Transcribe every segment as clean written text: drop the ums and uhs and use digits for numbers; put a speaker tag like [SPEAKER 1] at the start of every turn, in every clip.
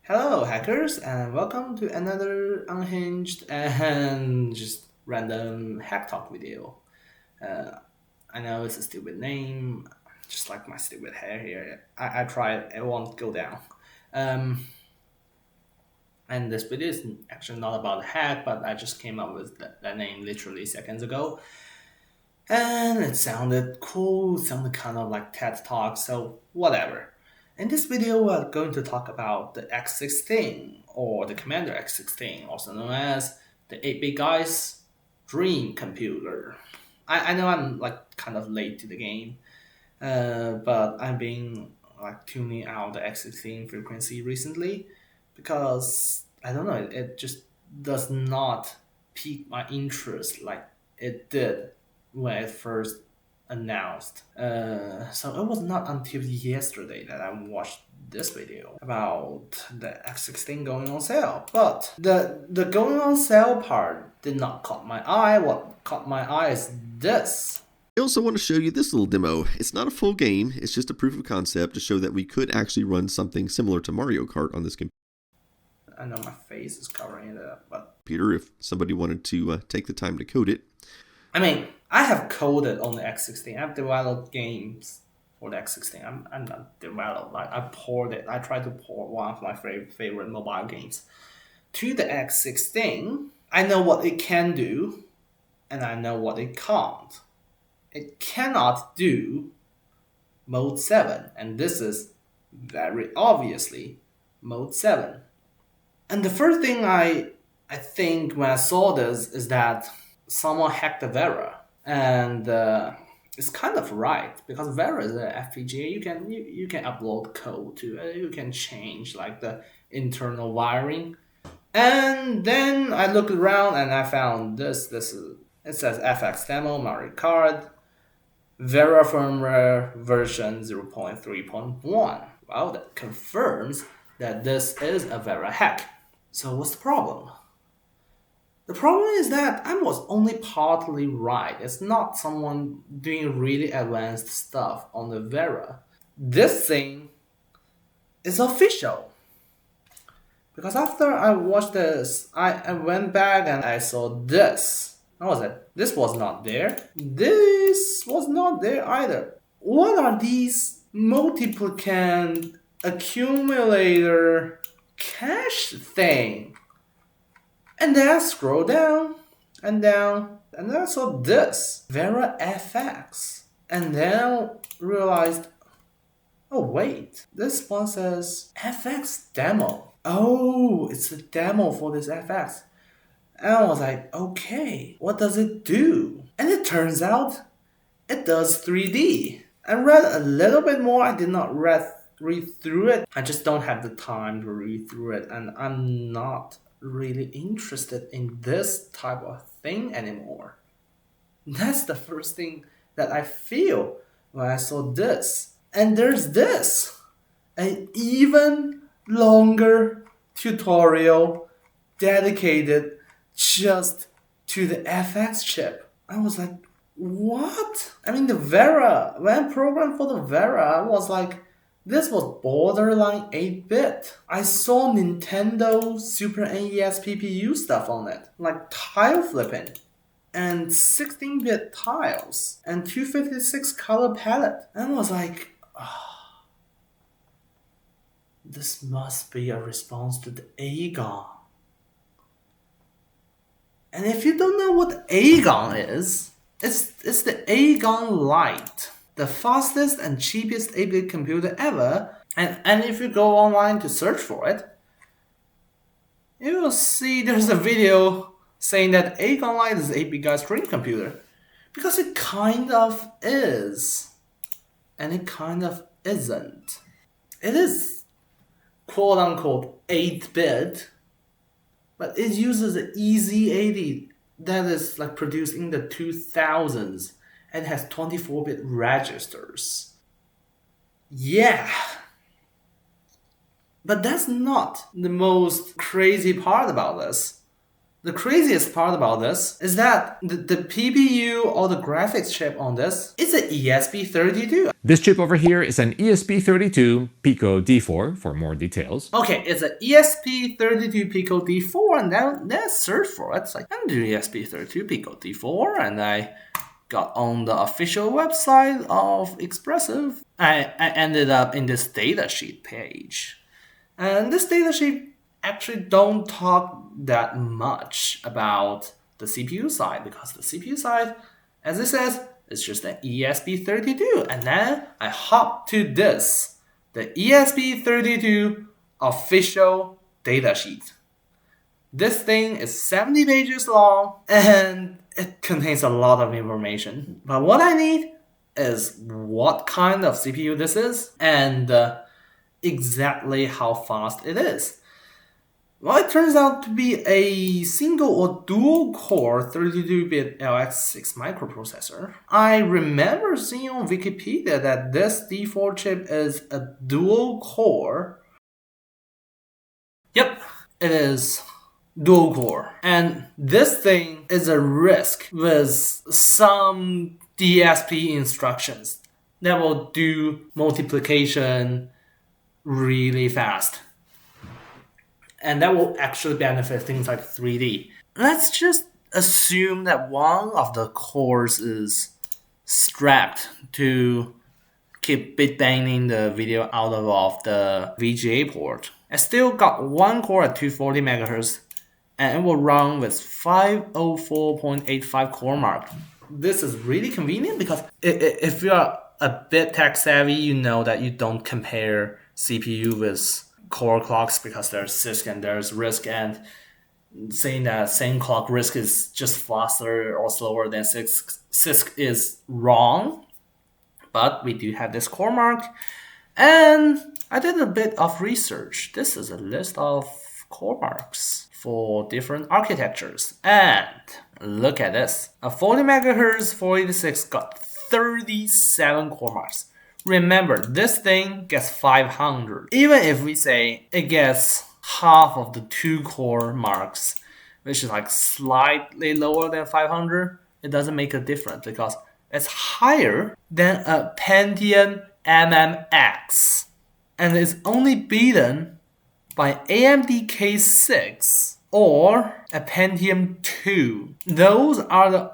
[SPEAKER 1] Hello, hackers, and welcome to another unhinged and just random hack talk video. Uh, I know it's a stupid name, just like my stupid hair here. I tried, it won't go down. Um, and this video is actually not about a hack, but I just came up with that name literally seconds ago. And it sounded cool, it sounded kind of like TED Talk, so whatever. In this video, we're going to talk about the X16, or the Commander X16, also known as the 8-bit guy's dream computer. I know I'm like kind of late to the game, but I've been like tuning out the X16 frequency recently because I don't know, it just does not pique my interest like it did when it first announced. So it was not until yesterday that I watched this video about the X16 going on sale. But the going on sale part did not caught my eye. What caught my eye is this.
[SPEAKER 2] I also want to show you this little demo. It's not a full game, it's just a proof of concept to show that we could actually run something similar to Mario Kart on this
[SPEAKER 1] I know my face is covering it up, but
[SPEAKER 2] computer if somebody wanted to take the time to code it.
[SPEAKER 1] I mean, I have coded on the X16. I've developed games for the X16. I'm not developed. Like I poured it. I tried to pour one of my favorite mobile games to the X16. I know what it can do, and I know what it can't. It cannot do Mode 7, and this is very obviously Mode 7. And the first thing I think when I saw this is that someone hacked the Vera, and it's kind of right because Vera is an FPGA. You can upload code to it. You can change like the internal wiring. And then I looked around and I found this. It says FX demo Mario Kart Vera firmware version 0.3.1. Well, that confirms that this is a Vera hack. So what's the problem? The problem is that I was only partly right. It's not someone doing really advanced stuff on the Vera. This thing is official. Because after I watched this, I went back and I saw this. I was like, this was not there. This was not there either. What are these multiplicand accumulator cache thing? And then I scroll down, and then I saw this Vera FX. And then I realized, oh wait, this one says FX demo. Oh, it's a demo for this FX. And I was like, okay, what does it do? And it turns out it does 3D. I read a little bit more. I did not read through it. I just don't have the time to read through it, and I'm not really interested in this type of thing anymore. That's the first thing that I feel when I saw this. And there's this, an even longer tutorial dedicated just to the FX chip. I was like, what? I mean, the Vera, when I programmed for the Vera, I was like, this was borderline 8-bit. I saw Nintendo Super NES PPU stuff on it, like tile flipping, and 16-bit tiles, and 256 color palette. And I was like, oh, this must be a response to the Agon. And if you don't know what Agon is, it's the Agon Lite, the fastest and cheapest 8-bit computer ever. And if you go online to search for it, you will see there's a video saying that Agon Lite is 8-bit guy's dream computer. Because it kind of is. And it kind of isn't. It is quote unquote 8-bit, but it uses an EZ80 that is like produced in the 2000s and has 24-bit registers. Yeah. But that's not the most crazy part about this. The craziest part about this is that the PPU or the graphics chip on this is an ESP32.
[SPEAKER 3] This chip over here is an ESP32 Pico D4 for more details.
[SPEAKER 1] Okay, it's an ESP32 Pico D4, and now let's search for it. It's like, I'm doing ESP32 Pico D4, and I got on the official website of Espressif. I ended up in this datasheet page. And this datasheet actually don't talk that much about the CPU side, because the CPU side, as it says, is just an ESP32. And then I hop to this, the ESP32 official datasheet. This thing is 70 pages long and it contains a lot of information. But what I need is what kind of CPU this is and exactly how fast it is. Well, it turns out to be a single or dual core 32-bit LX6 microprocessor. I remember seeing on Wikipedia that this D4 chip is a dual core. Yep, it is dual core. And this thing is a RISC with some DSP instructions that will do multiplication really fast. And that will actually benefit things like 3D. Let's just assume that one of the cores is strapped to keep bit banging the video out of the VGA port. I still got one core at 240 MHz, and it will run with 504.85 core mark. This is really convenient because if you're a bit tech savvy, you know that you don't compare CPU with core clocks because there's CISC and there's RISC, and saying that same clock RISC is just faster or slower than CISC is wrong. But we do have this core mark, and I did a bit of research. This is a list of core marks for different architectures, and look at this. A 40 MHz 486 got 37 core marks. Remember, this thing gets 500. Even if we say it gets half of the 2 core marks, which is like slightly lower than 500, it doesn't make a difference because it's higher than a Pentium MMX. And it's only beaten by AMD K6 or a Pentium 2. Those are the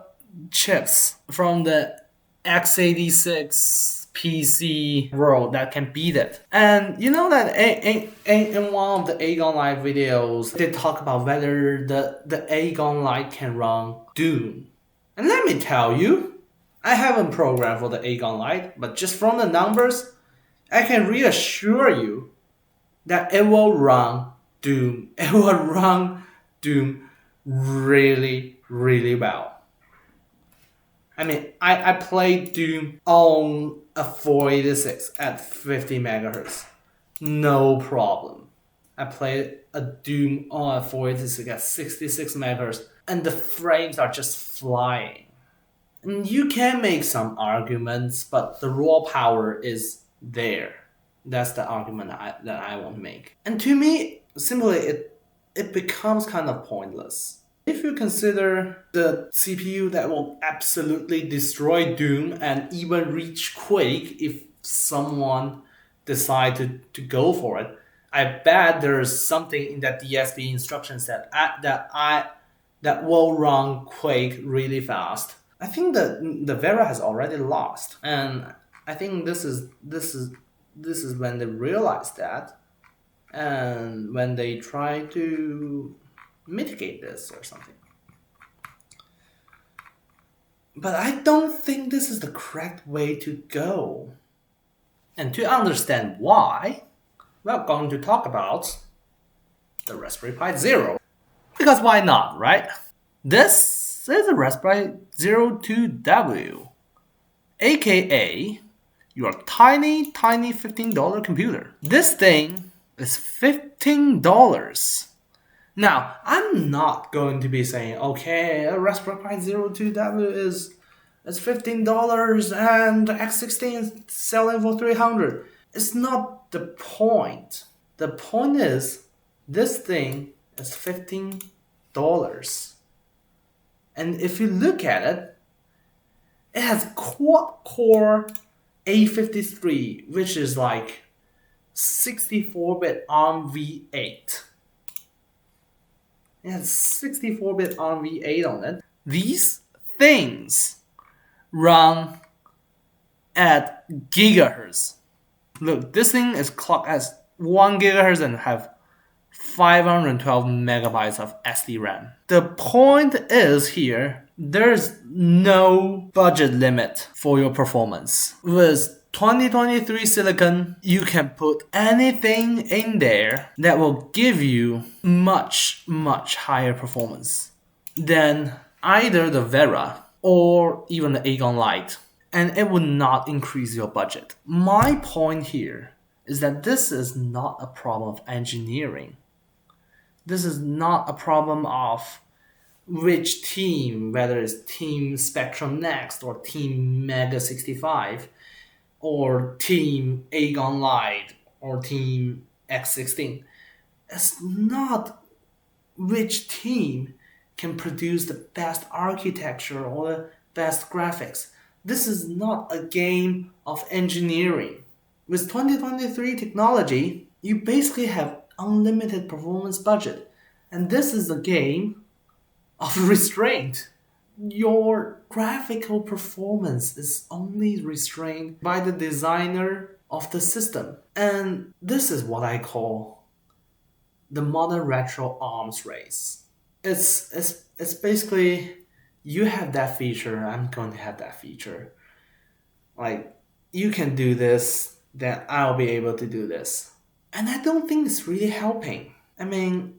[SPEAKER 1] chips from the x86 PC world that can beat it. And you know that in one of the Agon Light videos, they talk about whether the Agon Light can run Doom. And let me tell you, I haven't programmed for the Agon Light, but just from the numbers, I can reassure you that it will run Doom. It will run Doom really, really well. I mean, I played Doom on a 486 at 50 MHz. No problem. I played a Doom on a 486 at 66 MHz, and the frames are just flying. And you can make some arguments, but the raw power is there. That's the argument that I want to make. And to me, simply, it becomes kind of pointless. If you consider the CPU that will absolutely destroy Doom and even reach Quake if someone decide to go for it, I bet there's something in that DSP instruction set that will run Quake really fast. I think that the Vera has already lost, and I think this is when they realize that, and when they try to mitigate this or something. But I don't think this is the correct way to go. And to understand why, we're going to talk about the Raspberry Pi Zero. Because why not, right? This is a Raspberry Zero 2W, aka your tiny $15 computer. This thing is $15. Now, I'm not going to be saying, okay, a Raspberry Pi Zero 2W is $15 and the X16 is selling for $300. It's not the point. The point is, this thing is $15. And if you look at it, it has quad-core A53, which is like 64-bit ARM v8. It has 64-bit ARM v8 on it. These things run at gigahertz. Look, this thing is clocked as 1 gigahertz and have 512 megabytes of SD-RAM. The point is here, there's no budget limit for your performance. With 2023 silicon, you can put anything in there that will give you much, much higher performance than either the Vera or even the Aegon Lite, and it will not increase your budget. My point here is that this is not a problem of engineering. This is not a problem of which team, whether it's Team Spectrum Next or Team Mega 65 or Team Aegon Lite or Team X16. It's not which team can produce the best architecture or the best graphics. This is not a game of engineering. With 2023 technology, you basically have unlimited performance budget. And this is a game of restraint. Your graphical performance is only restrained by the designer of the system. And this is what I call the modern retro arms race. It's basically, you have that feature, I'm going to have that feature. Like, you can do this, then I'll be able to do this. And I don't think it's really helping. I mean,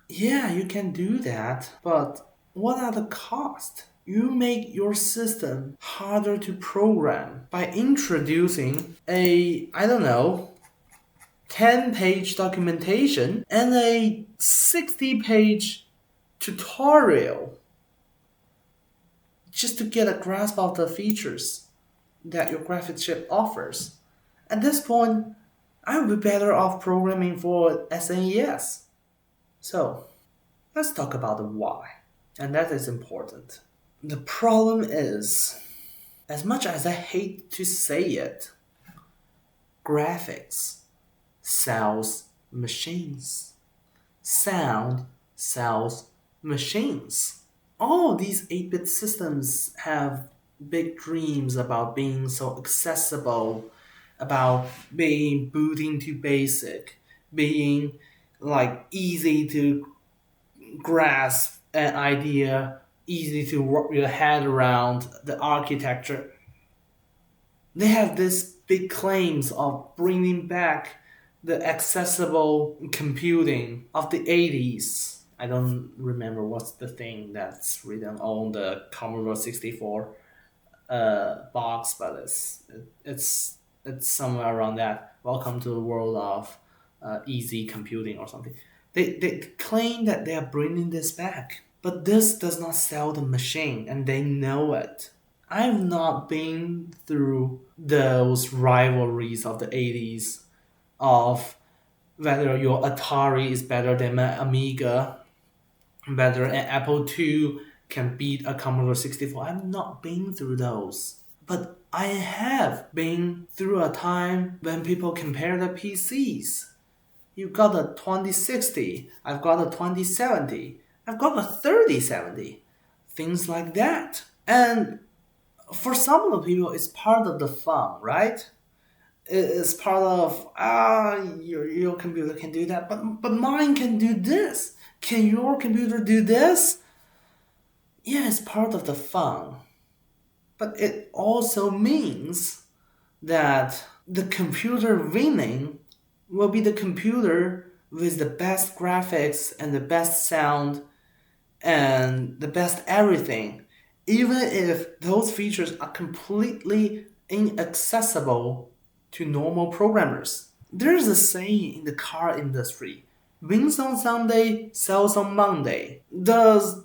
[SPEAKER 1] yeah, you can do that, but what are the costs? You make your system harder to program by introducing a, 10-page documentation and a 60-page tutorial just to get a grasp of the features that your graphics chip offers. At this point, I would be better off programming for SNES. So, let's talk about the why. And that is important. The problem is, as much as I hate to say it, graphics sells machines. Sound sells machines. All these 8-bit systems have big dreams about being so accessible, about being booting to basic, being like easy to grasp an idea, easy to wrap your head around the architecture. They have this big claims of bringing back the accessible computing of the 80s. I don't remember what's the thing that's written on the Commodore 64 box, but it's somewhere around that. Welcome to the world of easy computing or something. They claim that they are bringing this back, but this does not sell the machine, and they know it. I've not been through those rivalries of the 80s of whether your Atari is better than my Amiga, whether an Apple II can beat a Commodore 64. I've not been through those. But I have been through a time when people compare the PCs. You've got a 2060, I've got a 2070, I've got a 3070, things like that. And for some of the people, it's part of the fun, right? It's part of, your computer can do that, but mine can do this. Can your computer do this? Yeah, it's part of the fun. But it also means that the computer winning will be the computer with the best graphics and the best sound and the best everything, even if those features are completely inaccessible to normal programmers. There's a saying in the car industry, wins on Sunday, sells on Monday. Does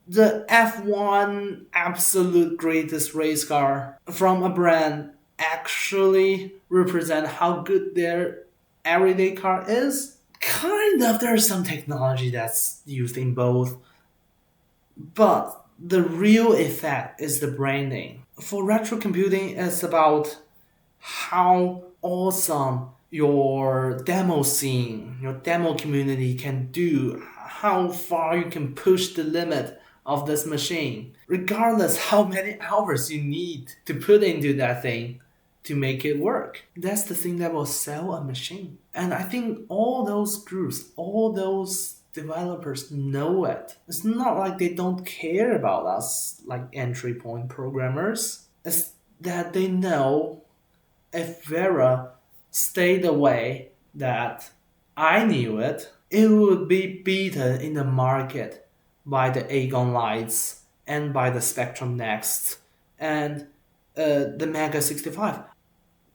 [SPEAKER 1] the F1 absolute greatest race car from a brand actually represent how good their everyday car is? Kind of. There's some technology that's used in both, But the real effect is the branding. For retro computing, it's about how awesome your demo scene, your demo community can do, how far you can push the limit of this machine, regardless how many hours you need to put into that thing to make it work. That's the thing that will sell a machine. And I think all those groups, all those developers know it. It's not like they don't care about us, like entry point programmers. It's that they know if Vera stayed the way that I knew it, it would be beaten in the market by the Aegon Lights and by the Spectrum Next and the Mega 65.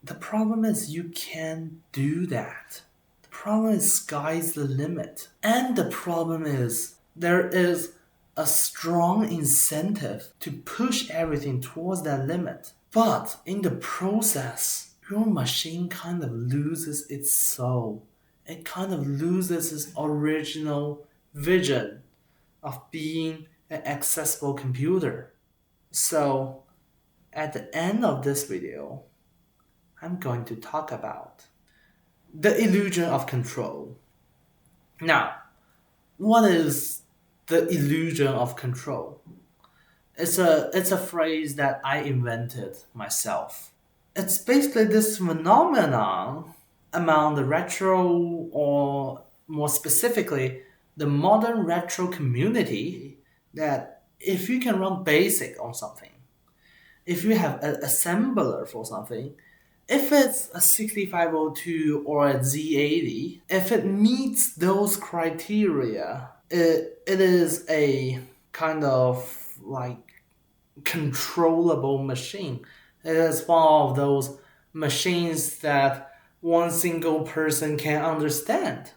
[SPEAKER 1] The problem is you can't do that. The problem is sky's the limit. And the problem is there is a strong incentive to push everything towards that limit. But in the process, your machine kind of loses its soul. It kind of loses its original vision of being an accessible computer. So, at the end of this video, I'm going to talk about the illusion of control. Now, what is the illusion of control? It's a phrase that I invented myself. It's basically this phenomenon among the retro, or more specifically, the modern retro community, that if you can run BASIC on something, if you have an assembler for something, if it's a 6502 or a Z80, if it meets those criteria, it is a kind of like controllable machine. It is one of those machines that one single person can understand.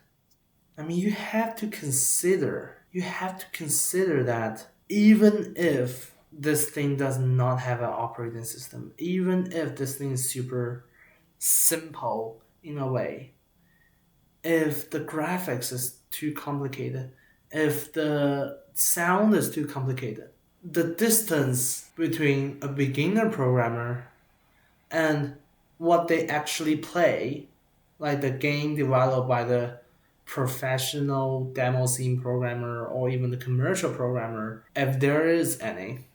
[SPEAKER 1] I mean, you have to consider that even if this thing does not have an operating system, even if this thing is super simple in a way, if the graphics is too complicated, if the sound is too complicated, the distance between a beginner programmer and what they actually play, like the game developed by the professional demo scene programmer or even the commercial programmer, if there is any,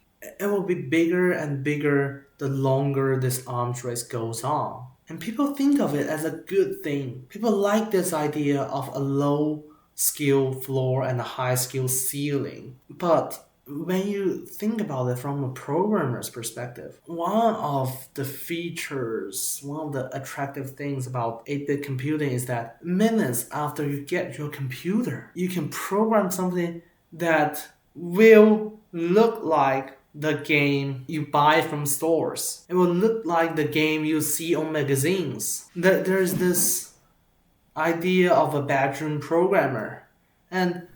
[SPEAKER 1] it will be bigger and bigger the longer this arms race goes on. And people think of it as a good thing. People like this idea of a low skill floor and a high skill ceiling. But when you think about it from a programmer's perspective, one of the features, one of the attractive things about 8-bit computing is that minutes after you get your computer, you can program something that will look like the game you buy from stores. It will look like the game you see on magazines. There's this idea of a bedroom programmer. And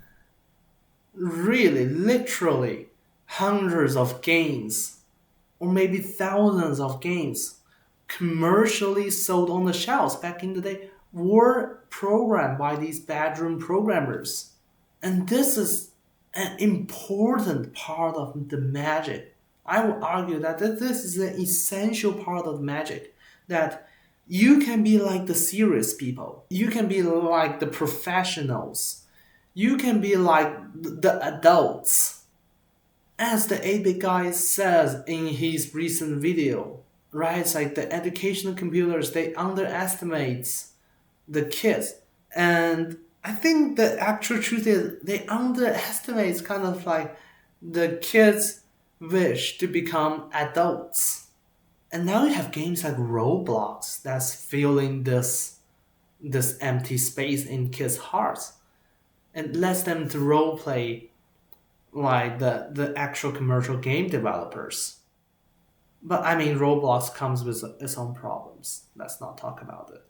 [SPEAKER 1] really, literally, hundreds of games, or maybe thousands of games, commercially sold on the shelves back in the day, were programmed by these bedroom programmers. And this is an important part of the magic. I would argue that this is an essential part of magic, that you can be like the serious people, you can be like the professionals, you can be like the adults. As the 8-bit guy says in his recent video, right? It's like the educational computers, they underestimate the kids. And I think the actual truth is they underestimate kind of like the kids' wish to become adults. And now you have games like Roblox that's filling this empty space in kids' hearts. And lets them to roleplay like the actual commercial game developers. But I mean, Roblox comes with its own problems. Let's not talk about it.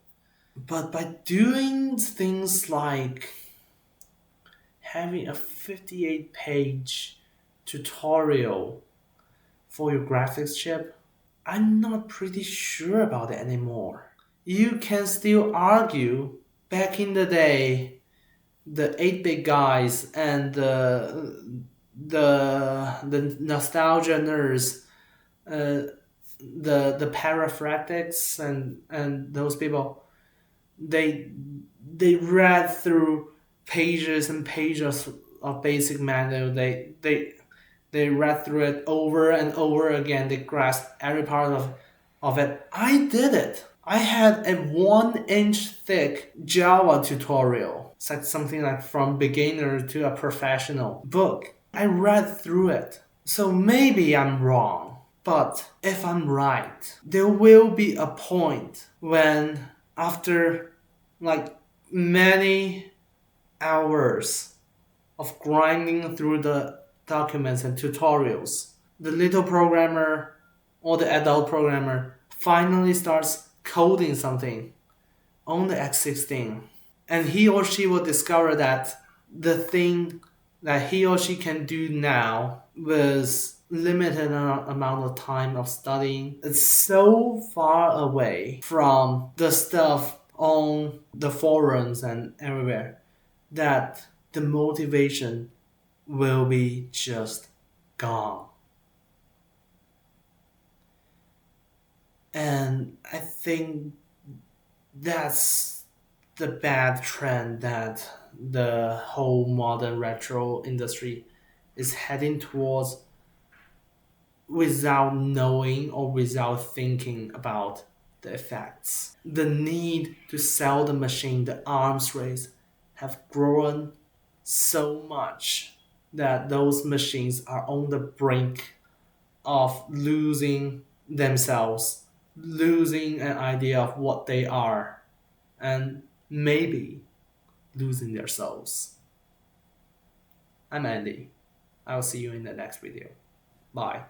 [SPEAKER 1] But by doing things like having a 58-page tutorial for your graphics chip, I'm not pretty sure about it anymore. You can still argue back in the day, the 8-bit guys and the the nostalgia nerds, the paraphractics and those people, they read through pages and pages of basic manual. They read through it over and over again. They grasped every part of it. I did it. I had a 1-inch thick Java tutorial. It's like something like From Beginner to a Professional book. I read through it. So maybe I'm wrong. But if I'm right, there will be a point when, after like many hours of grinding through the documents and tutorials, the little programmer or the adult programmer finally starts coding something on the X16. And he or she will discover that the thing that he or she can do now with limited amount of time of studying is so far away from the stuff on the forums and everywhere that the motivation will be just gone. And I think that's the bad trend that the whole modern retro industry is heading towards, without knowing or without thinking about the effects. The need to sell the machine, the arms race, have grown so much that those machines are on the brink of losing themselves, losing an idea of what they are, and maybe losing their souls. I'm Andy. I'll see you in the next video. Bye.